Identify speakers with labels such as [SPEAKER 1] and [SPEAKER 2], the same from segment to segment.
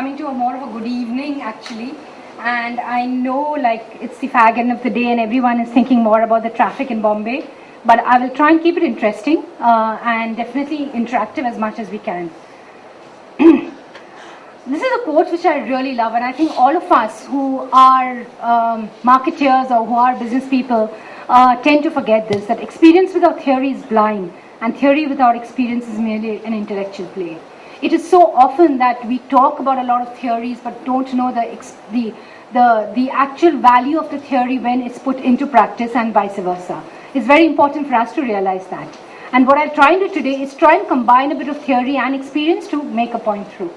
[SPEAKER 1] coming to a more of a good evening actually. And I know like it's the fag end of the day and everyone is thinking more about the traffic in Bombay. But I will try and keep it interesting and definitely interactive as much as we can. This is a quote which I really love, and I think all of us who are marketeers or who are business people tend to forget this, that experience without theory is blind and theory without experience is merely an intellectual play. It is so often that we talk about a lot of theories but don't know the actual value of the theory when it's put into practice and vice versa. It's very important for us to realize that. And what I'll try and do today is try and combine a bit of theory and experience to make a point through.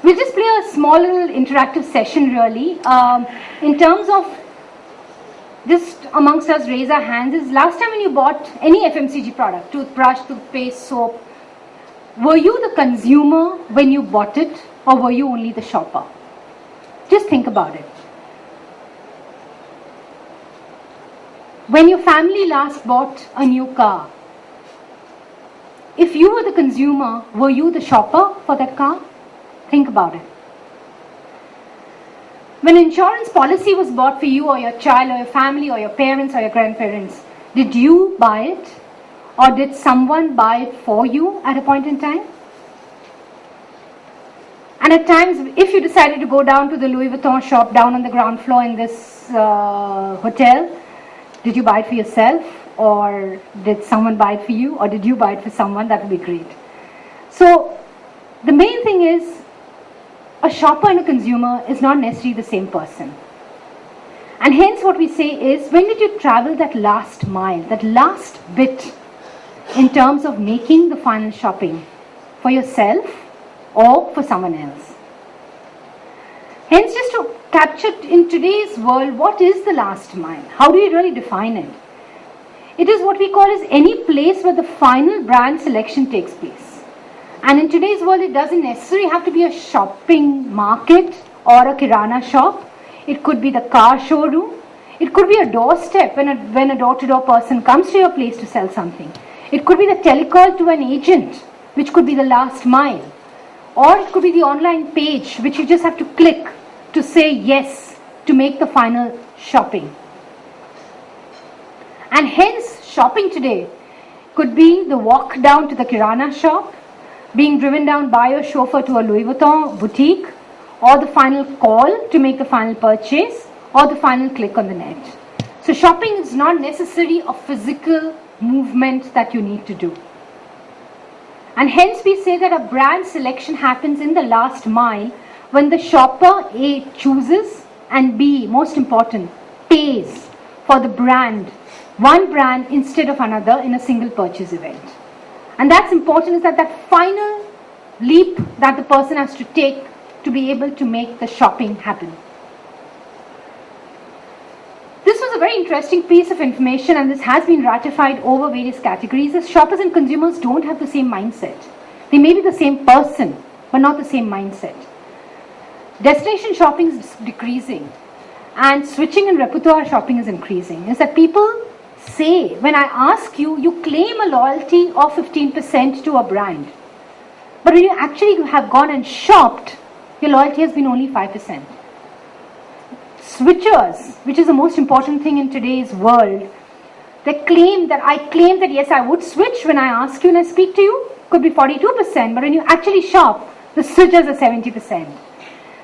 [SPEAKER 1] We'll just play a small little interactive session really. In terms of just amongst us raise our hands, is last time when you bought any FMCG product, toothbrush, toothpaste, soap, were you the consumer when you bought it or were you only the shopper? Just think about it. When your family last bought a new car, if you were the consumer, were you the shopper for that car? Think about it. When insurance policy was bought for you or your child or your family or your parents or your grandparents, did you buy it or did someone buy it for you at a point in time? And at times, if you decided to go down to the Louis Vuitton shop down on the ground floor in this hotel, did you buy it for yourself or did someone buy it for you or did you buy it for someone? That would be great. So the main thing is, a shopper and a consumer is not necessarily the same person. And hence what we say is, when did you travel that last mile, that last bit in terms of making the final shopping for yourself or for someone else? Hence, just to capture in today's world, what is the last mile? How do you really define it? It is what we call as any place where the final brand selection takes place. And in today's world, it doesn't necessarily have to be a shopping market or a kirana shop. It could be the car showroom. It could be a doorstep when a door-to-door person comes to your place to sell something. It could be the telecall to an agent, which could be the last mile. Or it could be the online page, which you just have to click to say yes to make the final shopping. And hence, shopping today could be the walk down to the kirana shop, being driven down by a chauffeur to a Louis Vuitton boutique, or the final call to make the final purchase, or the final click on the net. So shopping is not necessarily a physical movement that you need to do. And hence we say that a brand selection happens in the last mile when the shopper A chooses and B, most important, pays for the brand, one brand instead of another in a single purchase event. And that's important, is that final leap that the person has to take to be able to make the shopping happen. This was a very interesting piece of information, and this has been ratified over various categories, as shoppers and consumers don't have the same mindset. They may be the same person, but not the same mindset. Destination shopping is decreasing, and switching and repertoire shopping is increasing. Is that people say, when I ask you, you claim a loyalty of 15% to a brand. But when you actually have gone and shopped, your loyalty has been only 5%. Switchers, which is the most important thing in today's world, I claim that yes, I would switch when I ask you and I speak to you, could be 42%, but when you actually shop, the switchers are 70%.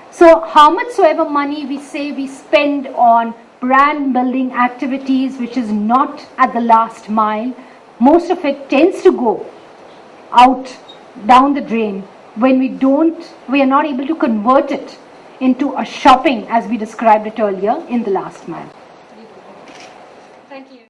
[SPEAKER 1] So how much soever money we say we spend on brand building activities, which is not at the last mile, most of it tends to go out down the drain when we are not able to convert it into a shopping as we described it earlier in the last mile.